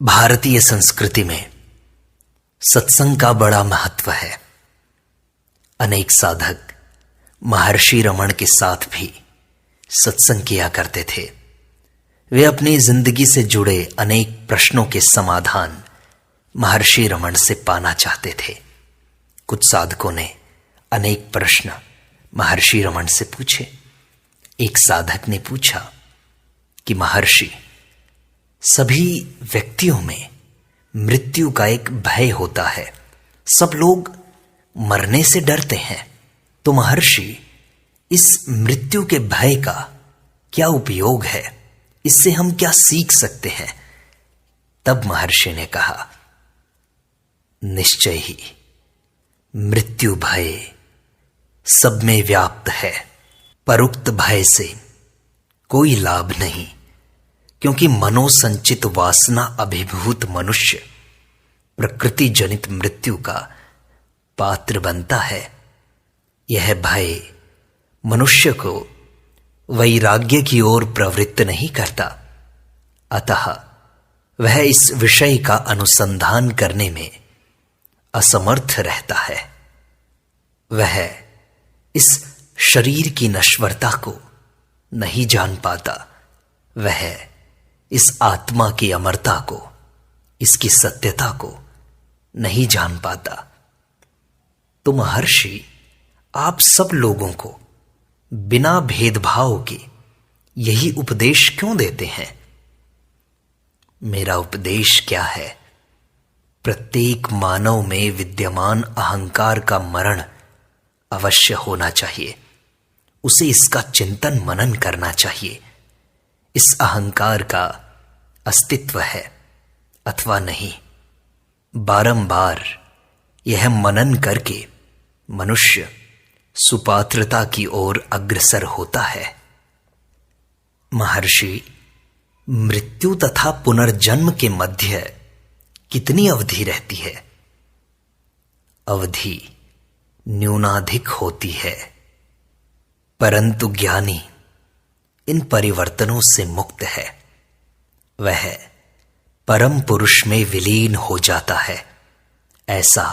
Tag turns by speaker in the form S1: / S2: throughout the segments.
S1: भारतीय संस्कृति में सत्संग का बड़ा महत्व है। अनेक साधक महर्षि रमण के साथ भी सत्संग किया करते थे। वे अपनी जिंदगी से जुड़े अनेक प्रश्नों के समाधान महर्षि रमण से पाना चाहते थे। कुछ साधकों ने अनेक प्रश्न महर्षि रमण से पूछे। एक साधक ने पूछा कि महर्षि, सभी व्यक्तियों में मृत्यु का एक भय होता है, सब लोग मरने से डरते हैं, तो महर्षि, इस मृत्यु के भय का क्या उपयोग है? इससे हम क्या सीख सकते हैं? तब महर्षि ने कहा, निश्चय ही मृत्यु भय सब में व्याप्त है, परोक्त भय से कोई लाभ नहीं, क्योंकि मनोसंचित वासना अभिभूत मनुष्य प्रकृति जनित मृत्यु का पात्र बनता है। यह भय मनुष्य को वैराग्य की ओर प्रवृत्त नहीं करता, अतः वह इस विषय का अनुसंधान करने में असमर्थ रहता है। वह इस शरीर की नश्वरता को नहीं जान पाता, वह इस आत्मा की अमरता को, इसकी सत्यता को नहीं जान पाता। तो महर्षि, आप सब लोगों को बिना भेदभाव के यही उपदेश क्यों देते हैं? मेरा उपदेश क्या है? प्रत्येक मानव में विद्यमान अहंकार का मरण अवश्य होना चाहिए। उसे इसका चिंतन मनन करना चाहिए। इस अहंकार का अस्तित्व है अथवा नहीं, बारंबार यह मनन करके मनुष्य सुपात्रता की ओर अग्रसर होता है। महर्षि, मृत्यु तथा पुनर्जन्म के मध्य कितनी अवधि रहती है? अवधि न्यूनाधिक होती है, परंतु ज्ञानी इन परिवर्तनों से मुक्त है। वह परम पुरुष में विलीन हो जाता है। ऐसा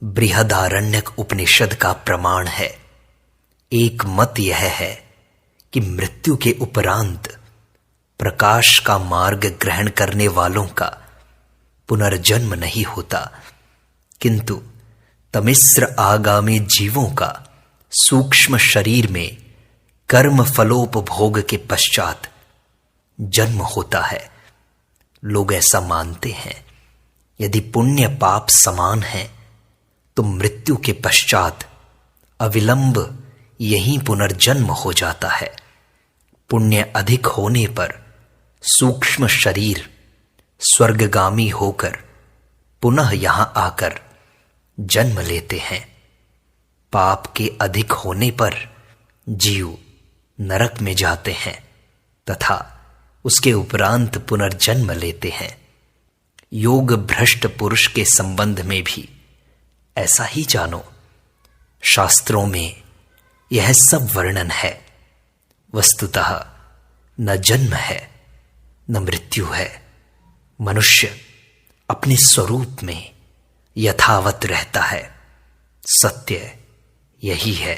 S1: बृहदारण्यक उपनिषद का प्रमाण है। एक मत यह है कि मृत्यु के उपरांत प्रकाश का मार्ग ग्रहण करने वालों का पुनर्जन्म नहीं होता, किंतु तमिस्र आगामी जीवों का सूक्ष्म शरीर में कर्म फलोपभोग के पश्चात जन्म होता है। लोग ऐसा मानते हैं। यदि पुण्य पाप समान है तो मृत्यु के पश्चात अविलंब यही पुनर्जन्म हो जाता है। पुण्य अधिक होने पर सूक्ष्म शरीर स्वर्गगामी होकर पुनः यहां आकर जन्म लेते हैं। पाप के अधिक होने पर जीव नरक में जाते हैं तथा उसके उपरांत पुनर्जन्म लेते हैं। योग भ्रष्ट पुरुष के संबंध में भी ऐसा ही जानो। शास्त्रों में यह सब वर्णन है। वस्तुतः न जन्म है न मृत्यु है। मनुष्य अपने स्वरूप में यथावत रहता है। सत्य यही है।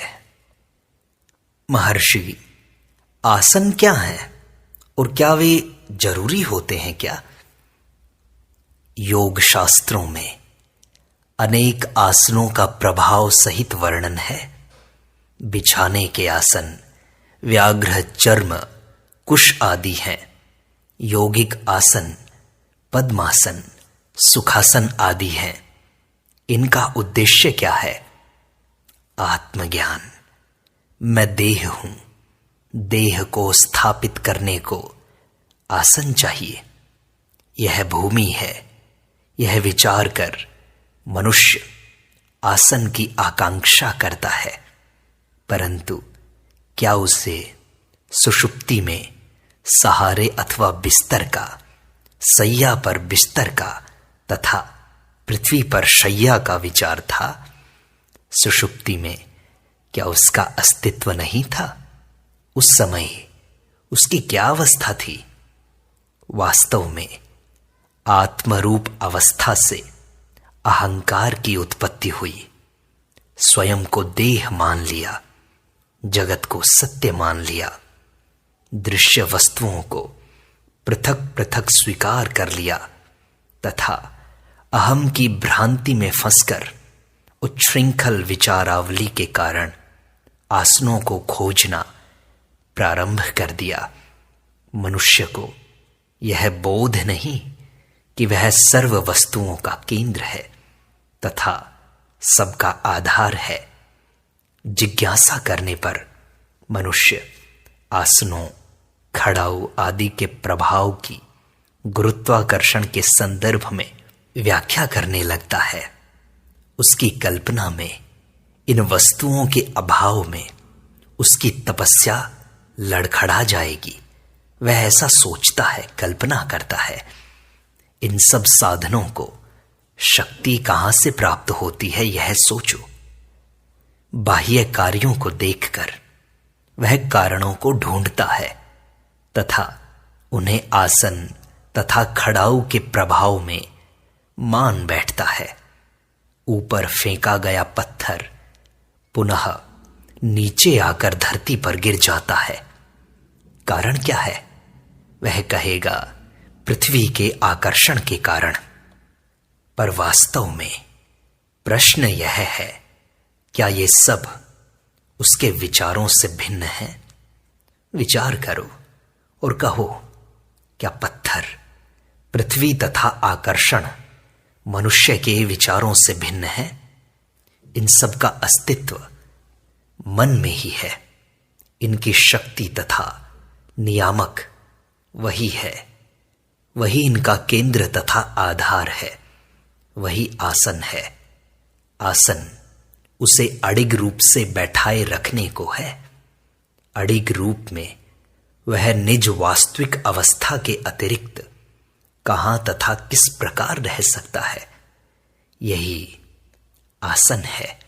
S1: महर्षि, आसन क्या है और क्या वे जरूरी होते हैं क्या? योग शास्त्रों में अनेक आसनों का प्रभाव सहित वर्णन है। बिछाने के आसन व्याघ्र चर्म कुश आदि हैं। यौगिक आसन पद्मासन सुखासन आदि हैं। इनका उद्देश्य क्या है? आत्मज्ञान। मैं देह हूं, देह को स्थापित करने को आसन चाहिए। यह भूमि है। यह विचार कर मनुष्य आसन की आकांक्षा करता है, परंतु क्या उसे सुषुप्ति में सहारे अथवा बिस्तर का, सैया पर बिस्तर का तथा पृथ्वी पर शैया का विचार था? सुषुप्ति में क्या उसका अस्तित्व नहीं था? उस समय उसकी क्या अवस्था थी? वास्तव में आत्मरूप अवस्था से अहंकार की उत्पत्ति हुई। स्वयं को देह मान लिया, जगत को सत्य मान लिया, दृश्य वस्तुओं को पृथक पृथक स्वीकार कर लिया तथा अहम की भ्रांति में फंसकर उच्छृंखल विचारावली के कारण आसनों को खोजना प्रारंभ कर दिया। मनुष्य को यह बोध नहीं कि वह सर्व वस्तुओं का केंद्र है तथा सबका आधार है। जिज्ञासा करने पर मनुष्य आसनों, खड़ाऊ आदि के प्रभाव की गुरुत्वाकर्षण के संदर्भ में व्याख्या करने लगता है। उसकी कल्पना में इन वस्तुओं के अभाव में उसकी तपस्या लड़खड़ा जाएगी। वह ऐसा सोचता है, कल्पना करता है। इन सब साधनों को शक्ति कहां से प्राप्त होती है, यह सोचो। बाह्य कार्यों को देखकर वह कारणों को ढूंढता है तथा उन्हें आसन तथा खड़ाऊ के प्रभाव में मान बैठता है। ऊपर फेंका गया पत्थर पुनः नीचे आकर धरती पर गिर जाता है। कारण क्या है? वह कहेगा पृथ्वी के आकर्षण के कारण। पर वास्तव में प्रश्न यह है, क्या ये सब उसके विचारों से भिन्न है? विचार करो और कहो, क्या पत्थर, पृथ्वी तथा आकर्षण मनुष्य के विचारों से भिन्न है? इन सब का अस्तित्व मन में ही है। इनकी शक्ति तथा नियामक वही है। वही इनका केंद्र तथा आधार है। वही आसन है। आसन उसे अडिग रूप से बैठाए रखने को है। अडिग रूप में वह निज वास्तविक अवस्था के अतिरिक्त कहां तथा किस प्रकार रह सकता है? यही आसन है।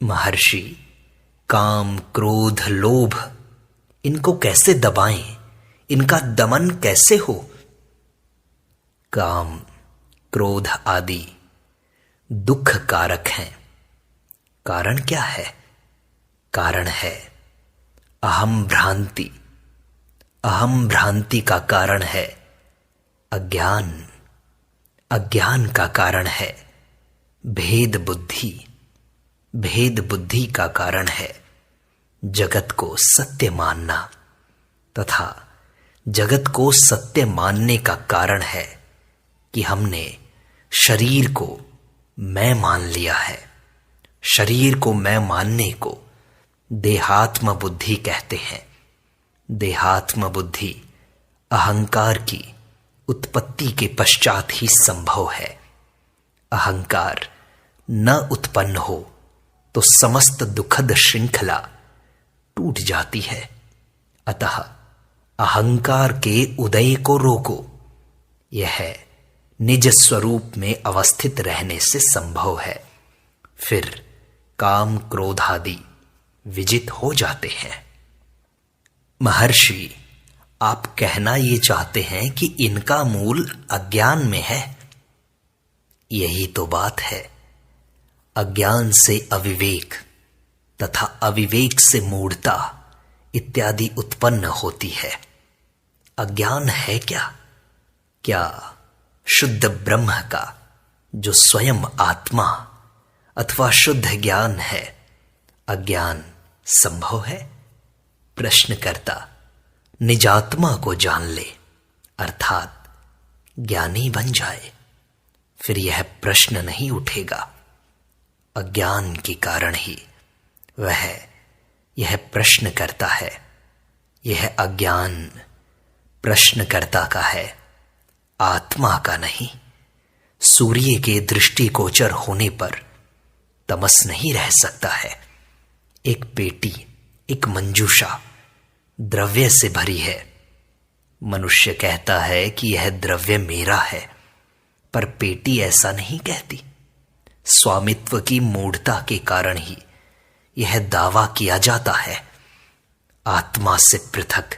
S1: महर्षि काम, क्रोध, लोभ इनको कैसे दबाएं? इनका दमन कैसे हो? काम, क्रोध आदि दुख कारक हैं। कारण क्या है? कारण है अहम भ्रांति। अहम भ्रांति का कारण है अज्ञान। अज्ञान का कारण है भेद बुद्धि। भेद बुद्धि का कारण है जगत को सत्य मानना तथा जगत को सत्य मानने का कारण है कि हमने शरीर को मैं मान लिया है। शरीर को मैं मानने को देहात्म बुद्धि कहते हैं। देहात्म बुद्धि अहंकार की उत्पत्ति के पश्चात ही संभव है। अहंकार न उत्पन्न हो तो समस्त दुखद श्रृंखला टूट जाती है। अतः अहंकार के उदय को रोको। यह निज स्वरूप में अवस्थित रहने से संभव है। फिर काम, क्रोध आदि विजित हो जाते हैं। महर्षि, आप कहना ये चाहते हैं कि इनका मूल अज्ञान में है। यही तो बात है। अज्ञान से अविवेक तथा अविवेक से मूढ़ता इत्यादि उत्पन्न होती है। अज्ञान है क्या? क्या शुद्ध ब्रह्म का जो स्वयं आत्मा अथवा शुद्ध ज्ञान है, अज्ञान संभव है? प्रश्नकर्ता निजात्मा को जान ले अर्थात ज्ञानी बन जाए, फिर यह प्रश्न नहीं उठेगा। अज्ञान के कारण ही वह यह प्रश्न करता है। यह अज्ञान प्रश्नकर्ता का है, आत्मा का नहीं। सूर्य के दृष्टिगोचर होने पर तमस नहीं रह सकता है। एक पेटी, एक मंजूषा द्रव्य से भरी है। मनुष्य कहता है कि यह द्रव्य मेरा है, पर पेटी ऐसा नहीं कहती। स्वामित्व की मूढ़ता के कारण ही यह दावा किया जाता है। आत्मा से पृथक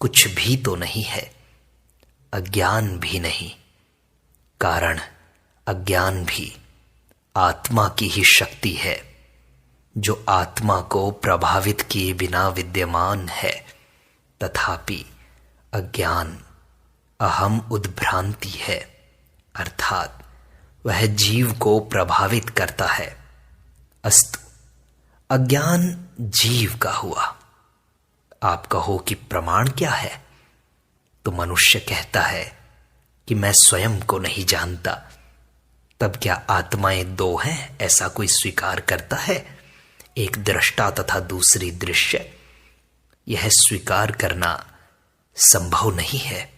S1: कुछ भी तो नहीं है। अज्ञान भी नहीं, कारण अज्ञान भी आत्मा की ही शक्ति है, जो आत्मा को प्रभावित किए बिना विद्यमान है। तथापि अज्ञान अहम उद्भ्रांति है, अर्थात वह जीव को प्रभावित करता है। अस्तु, अज्ञान जीव का हुआ। आप कहो कि प्रमाण क्या है, तो मनुष्य कहता है कि मैं स्वयं को नहीं जानता। तब क्या आत्माएं दो हैं, ऐसा कोई स्वीकार करता है? एक दृष्टा तथा दूसरी दृश्य। यह स्वीकार करना संभव नहीं है।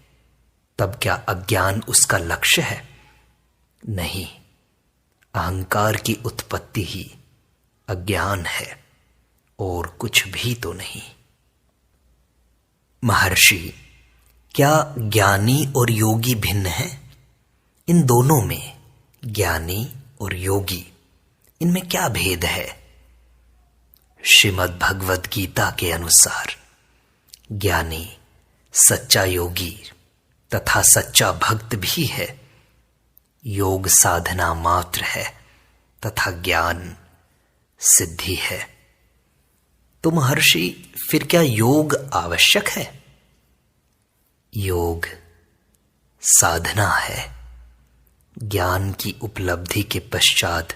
S1: तब क्या अज्ञान उसका लक्ष्य है? नहीं, अहंकार की उत्पत्ति ही अज्ञान है और कुछ भी तो नहीं। महर्षि, क्या ज्ञानी और योगी भिन्न हैं? इन दोनों में, ज्ञानी और योगी, इनमें क्या भेद है? श्रीमद् भगवद गीता के अनुसार ज्ञानी सच्चा योगी तथा सच्चा भक्त भी है। योग साधना मात्र है तथा ज्ञान सिद्धि है। तो महर्षि, फिर क्या योग आवश्यक है? योग साधना है। ज्ञान की उपलब्धि के पश्चात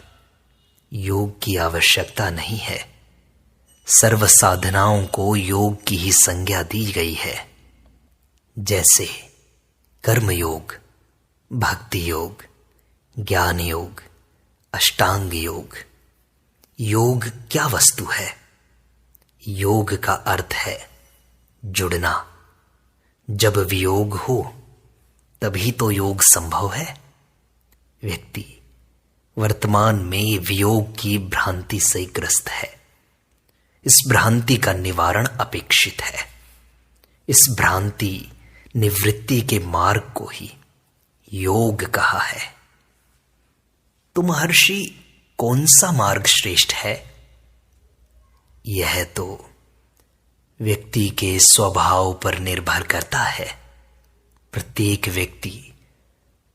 S1: योग की आवश्यकता नहीं है। सर्व साधनाओं को योग की ही संज्ञा दी गई है, जैसे कर्म योग, भक्ति योग, ज्ञान योग, अष्टांग योग। योग क्या वस्तु है? योग का अर्थ है जुड़ना। जब वियोग हो तभी तो योग संभव है। व्यक्ति वर्तमान में वियोग की भ्रांति से ग्रस्त है। इस भ्रांति का निवारण अपेक्षित है। इस भ्रांति निवृत्ति के मार्ग को ही योग कहा है। तो महर्षि, कौन सा मार्ग श्रेष्ठ है? यह तो व्यक्ति के स्वभाव पर निर्भर करता है। प्रत्येक व्यक्ति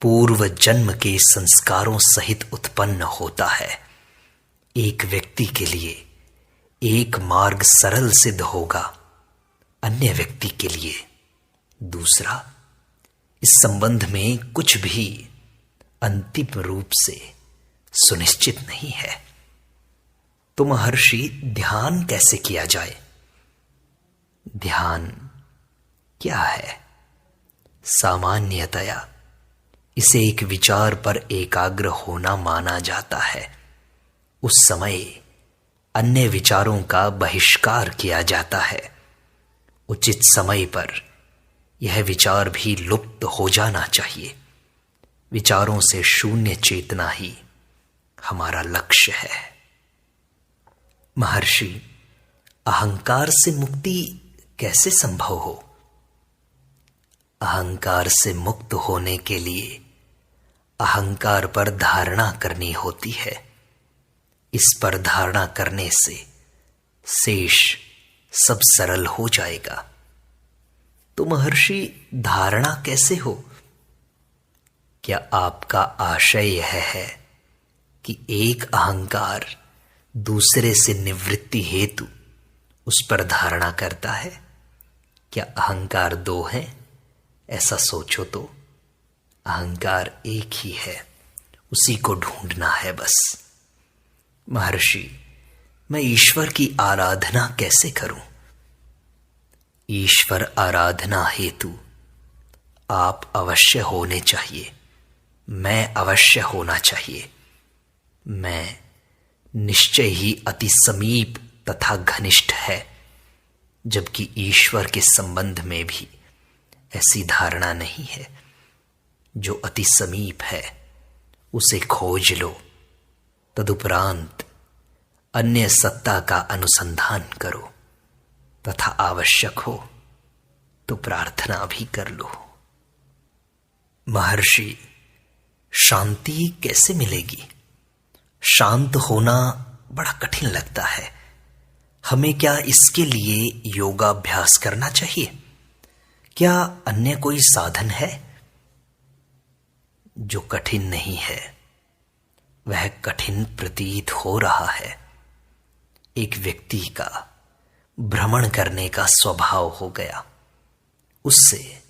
S1: पूर्व जन्म के संस्कारों सहित उत्पन्न होता है। एक व्यक्ति के लिए एक मार्ग सरल सिद्ध होगा, अन्य व्यक्ति के लिए दूसरा। इस संबंध में कुछ भी अंतिम रूप से सुनिश्चित नहीं है। तो महर्षि, ध्यान कैसे किया जाए? ध्यान क्या है? सामान्यतया इसे एक विचार पर एकाग्र होना माना जाता है। उस समय अन्य विचारों का बहिष्कार किया जाता है। उचित समय पर यह विचार भी लुप्त हो जाना चाहिए। विचारों से शून्य चेतना ही हमारा लक्ष्य है। महर्षि, अहंकार से मुक्ति कैसे संभव हो? अहंकार से मुक्त होने के लिए अहंकार पर धारणा करनी होती है। इस पर धारणा करने से शेष सब सरल हो जाएगा। तो महर्षि, धारणा कैसे हो? क्या आपका आशय यह है कि एक अहंकार दूसरे से निवृत्ति हेतु उस पर धारणा करता है? क्या अहंकार दो हैं? ऐसा सोचो तो अहंकार एक ही है, उसी को ढूंढना है बस। महर्षि, मैं ईश्वर की आराधना कैसे करूं? ईश्वर आराधना हेतु आप अवश्य होने चाहिए, मैं अवश्य होना चाहिए। मैं निश्चय ही अति समीप तथा घनिष्ठ है, जबकि ईश्वर के संबंध में भी ऐसी धारणा नहीं है। जो अति समीप है उसे खोज लो, तदुपरांत अन्य सत्ता का अनुसंधान करो तथा आवश्यक हो तो प्रार्थना भी कर लो। महर्षि, शांति कैसे मिलेगी? शांत होना बड़ा कठिन लगता है। हमें क्या इसके लिए योगाभ्यास करना चाहिए? क्या अन्य कोई साधन है? जो कठिन नहीं है वह कठिन प्रतीत हो रहा है। एक व्यक्ति का भ्रमण करने का स्वभाव हो गया, उससे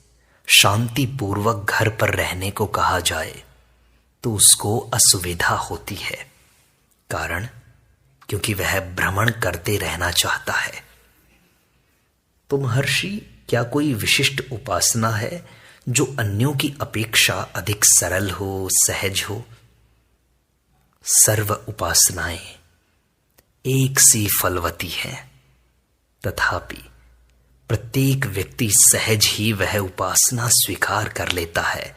S1: शांतिपूर्वक घर पर रहने को कहा जाए तो उसको असुविधा होती है। कारण क्योंकि वह भ्रमण करते रहना चाहता है। तो महर्षि, क्या कोई विशिष्ट उपासना है जो अन्यों की अपेक्षा अधिक सरल हो, सहज हो? सर्व उपासनाएं एक सी फलवती हैं, तथापि प्रत्येक व्यक्ति सहज ही वह उपासना स्वीकार कर लेता है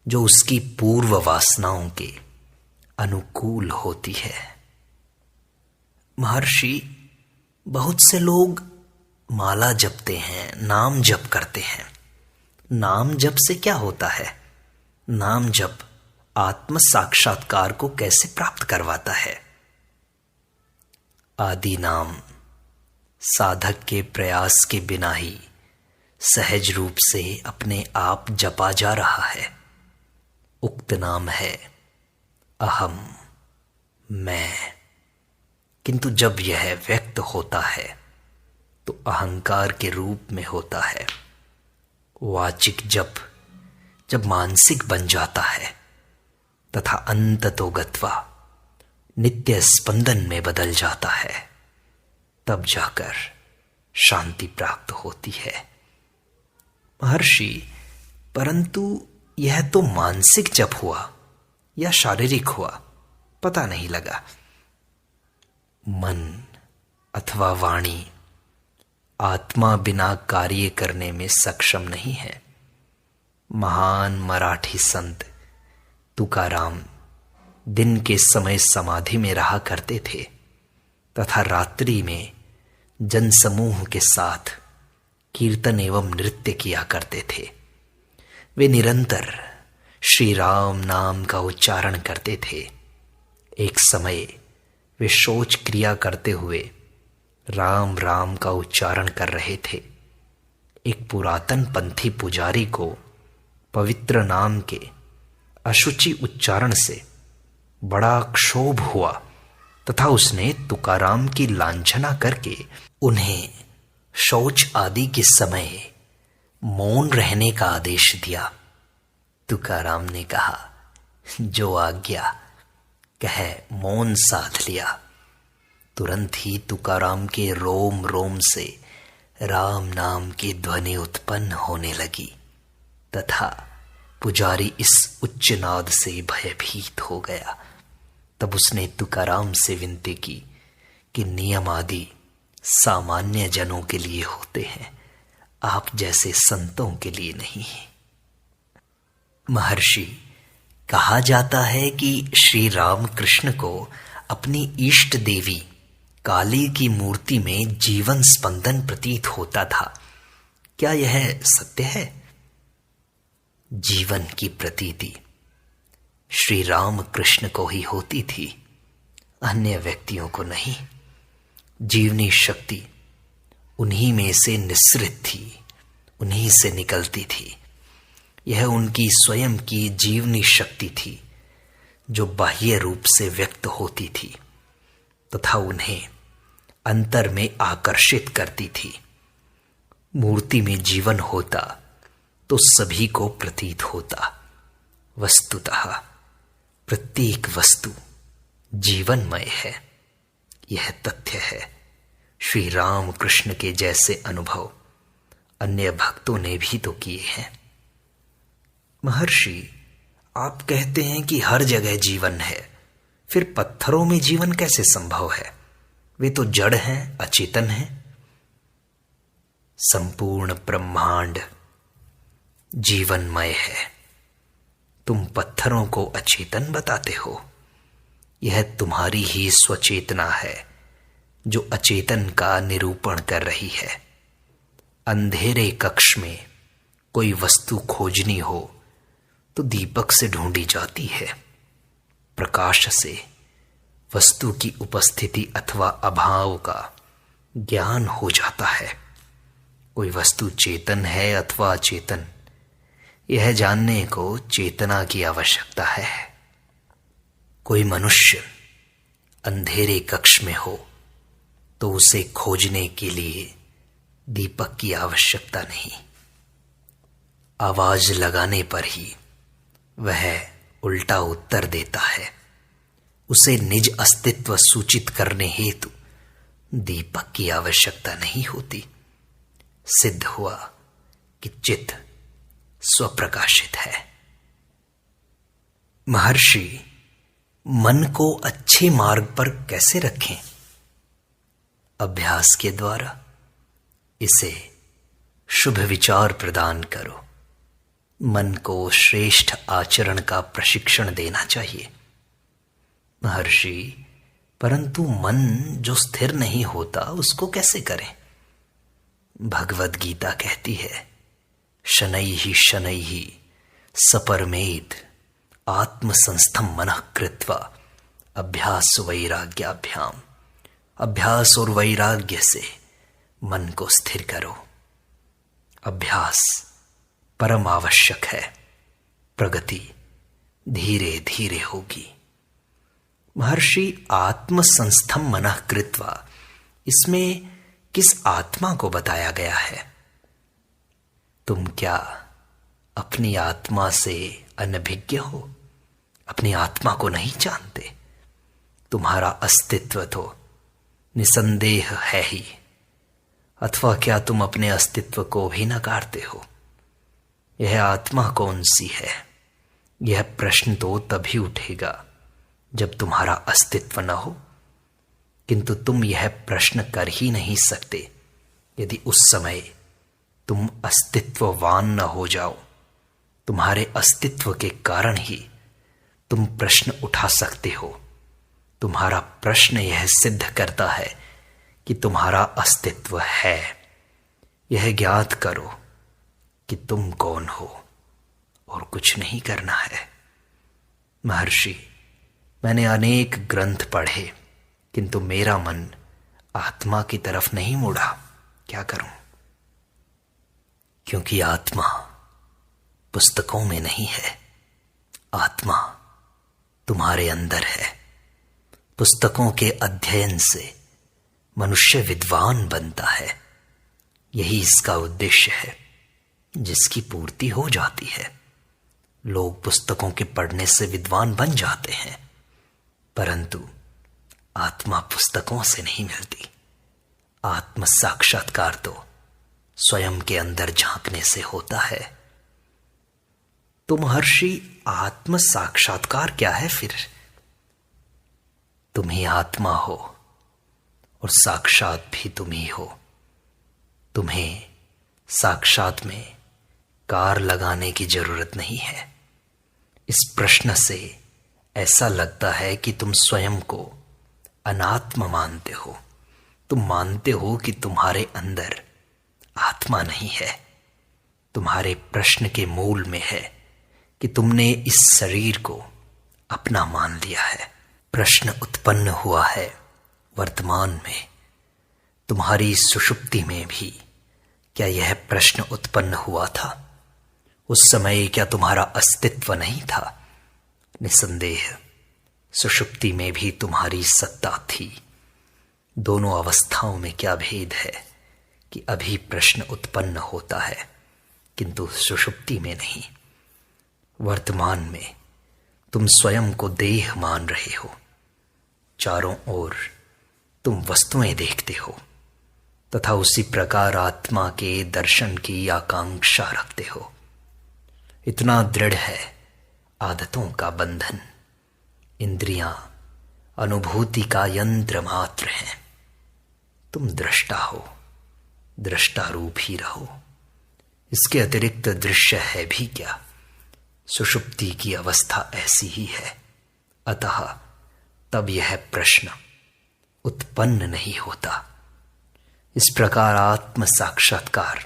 S1: जो उसकी पूर्व वासनाओं के अनुकूल होती है। महर्षि, बहुत से लोग माला जपते हैं, नाम जप करते हैं। नाम जप से क्या होता है? नाम जप आत्म साक्षात्कार को कैसे प्राप्त करवाता है? आदि नाम साधक के प्रयास के बिना ही सहज रूप से अपने आप जपा जा रहा है। उक्त नाम है अहम, मैं। किंतु जब यह व्यक्त होता है तो अहंकार के रूप में होता है। वाचिक जप जब मानसिक बन जाता है तथा अंततो गत्वा नित्य स्पंदन में बदल जाता है, तब जाकर शांति प्राप्त होती है। महर्षि, परंतु यह तो मानसिक जप हुआ या शारीरिक हुआ, पता नहीं लगा। मन अथवा वाणी आत्मा बिना कार्य करने में सक्षम नहीं है। महान मराठी संत तुकाराम दिन के समय समाधि में रहा करते थे तथा रात्रि में जनसमूह के साथ कीर्तन एवं नृत्य किया करते थे। वे निरंतर श्री राम नाम का उच्चारण करते थे। एक समय वे शौच क्रिया करते हुए राम राम का उच्चारण कर रहे थे। एक पुरातन पंथी पुजारी को पवित्र नाम के अशुचि उच्चारण से बड़ा क्षोभ हुआ तथा उसने तुकाराम की लांछना करके उन्हें शौच आदि के समय मौन रहने का आदेश दिया। तुकाराम ने कहा, जो आज्ञा, कह मौन साध लिया। तुरंत ही तुकाराम के रोम रोम से राम नाम की ध्वनि उत्पन्न होने लगी तथा पुजारी इस उच्च नाद से भयभीत हो गया। तब उसने तुकाराम से विनती की कि नियम आदि सामान्य जनों के लिए होते हैं, आप जैसे संतों के लिए नहीं। महर्षि, कहा जाता है कि श्री राम कृष्ण को अपनी इष्ट देवी काली की मूर्ति में जीवन स्पंदन प्रतीत होता था। क्या यह सत्य है? जीवन की प्रतीति श्री राम कृष्ण को ही होती थी, अन्य व्यक्तियों को नहीं। जीवनी शक्ति उन्हीं में से निस्सृत थी, उन्हीं से निकलती थी। यह उनकी स्वयं की जीवनी शक्ति थी जो बाह्य रूप से व्यक्त होती थी तथा उन्हें अंतर में आकर्षित करती थी। मूर्ति में जीवन होता तो सभी को प्रतीत होता। वस्तुतः प्रत्येक वस्तु जीवनमय है, यह तथ्य है। श्री राम कृष्ण के जैसे अनुभव अन्य भक्तों ने भी तो किए हैं। महर्षि, आप कहते हैं कि हर जगह जीवन है, फिर पत्थरों में जीवन कैसे संभव है? वे तो जड़ हैं, अचेतन हैं। संपूर्ण ब्रह्मांड जीवनमय है, तुम पत्थरों को अचेतन बताते हो। यह तुम्हारी ही स्वचेतना है जो अचेतन का निरूपण कर रही है। अंधेरे कक्ष में कोई वस्तु खोजनी हो तो दीपक से ढूंढी जाती है। प्रकाश से वस्तु की उपस्थिति अथवा अभाव का ज्ञान हो जाता है। कोई वस्तु चेतन है अथवा अचेतन, यह जानने को चेतना की आवश्यकता है। कोई मनुष्य अंधेरे कक्ष में हो तो उसे खोजने के लिए दीपक की आवश्यकता नहीं। आवाज लगाने पर ही वह उल्टा उत्तर देता है। उसे निज अस्तित्व सूचित करने हेतु दीपक की आवश्यकता नहीं होती। सिद्ध हुआ कि चित्त स्वप्रकाशित है। महर्षि मन को अच्छे मार्ग पर कैसे रखें? अभ्यास के द्वारा। इसे शुभ विचार प्रदान करो। मन को श्रेष्ठ आचरण का प्रशिक्षण देना चाहिए। महर्षि, परंतु मन जो स्थिर नहीं होता उसको कैसे करें? भगवद गीता कहती है, शनैः शनैः सपरमेद आत्मसंस्थम मनः कृत्वा अभ्यास वैराग्याभ्याम। अभ्यास और वैराग्य से मन को स्थिर करो। अभ्यास परम आवश्यक है। प्रगति धीरे धीरे होगी। महर्षि, आत्मसंस्थम मनः कृत्वा, इसमें किस आत्मा को बताया गया है? तुम क्या अपनी आत्मा से अनभिज्ञ हो? अपनी आत्मा को नहीं जानते? तुम्हारा अस्तित्व तो निसंदेह है ही, अथवा क्या तुम अपने अस्तित्व को भी नकारते हो? यह आत्मा कौन सी है? यह प्रश्न तो तभी उठेगा जब तुम्हारा अस्तित्व न हो। किंतु तुम यह प्रश्न कर ही नहीं सकते यदि उस समय तुम अस्तित्ववान न हो जाओ। तुम्हारे अस्तित्व के कारण ही तुम प्रश्न उठा सकते हो। तुम्हारा प्रश्न यह सिद्ध करता है कि तुम्हारा अस्तित्व है। यह ज्ञात करो कि तुम कौन हो और कुछ नहीं करना है। महर्षि, मैंने अनेक ग्रंथ पढ़े किंतु मेरा मन आत्मा की तरफ नहीं मुड़ा। क्या करूं? क्योंकि आत्मा पुस्तकों में नहीं है। आत्मा तुम्हारे अंदर है। पुस्तकों के अध्ययन से मनुष्य विद्वान बनता है। यही इसका उद्देश्य है, जिसकी पूर्ति हो जाती है। लोग पुस्तकों के पढ़ने से विद्वान बन जाते हैं, परंतु आत्मा पुस्तकों से नहीं मिलती। आत्म साक्षात्कार तो स्वयं के अंदर झांकने से होता है। तो महर्षि, आत्म साक्षात्कार क्या है फिर? तुम ही आत्मा हो और साक्षात भी तुम ही हो। तुम्हें साक्षात में कार लगाने की जरूरत नहीं है। इस प्रश्न से ऐसा लगता है कि तुम स्वयं को अनात्म मानते हो। तुम मानते हो कि तुम्हारे अंदर आत्मा नहीं है। तुम्हारे प्रश्न के मूल में है कि तुमने इस शरीर को अपना मान लिया है। प्रश्न उत्पन्न हुआ है वर्तमान में। तुम्हारी सुषुप्ति में भी क्या यह प्रश्न उत्पन्न हुआ था? उस समय क्या तुम्हारा अस्तित्व नहीं था? निसंदेह सुषुप्ति में भी तुम्हारी सत्ता थी। दोनों अवस्थाओं में क्या भेद है कि अभी प्रश्न उत्पन्न होता है किंतु सुषुप्ति में नहीं। वर्तमान में तुम स्वयं को देह मान रहे हो। चारों ओर तुम वस्तुएं देखते हो तथा उसी प्रकार आत्मा के दर्शन की आकांक्षा रखते हो। इतना दृढ़ है आदतों का बंधन। इंद्रियां अनुभूति का यंत्र मात्र हैं। तुम दृष्टा हो, दृष्टा रूप ही रहो। इसके अतिरिक्त दृश्य है भी क्या? सुषुप्ति की अवस्था ऐसी ही है। अतः तब यह प्रश्न उत्पन्न नहीं होता। इस प्रकार आत्म साक्षात्कार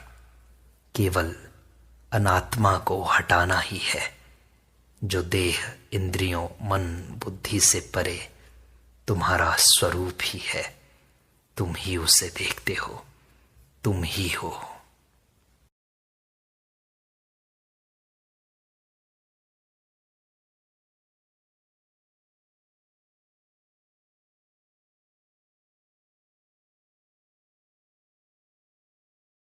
S1: केवल अनात्मा को हटाना ही है, जो देह, इंद्रियों, मन, बुद्धि से परे तुम्हारा स्वरूप ही है। तुम ही उसे देखते हो, तुम ही हो।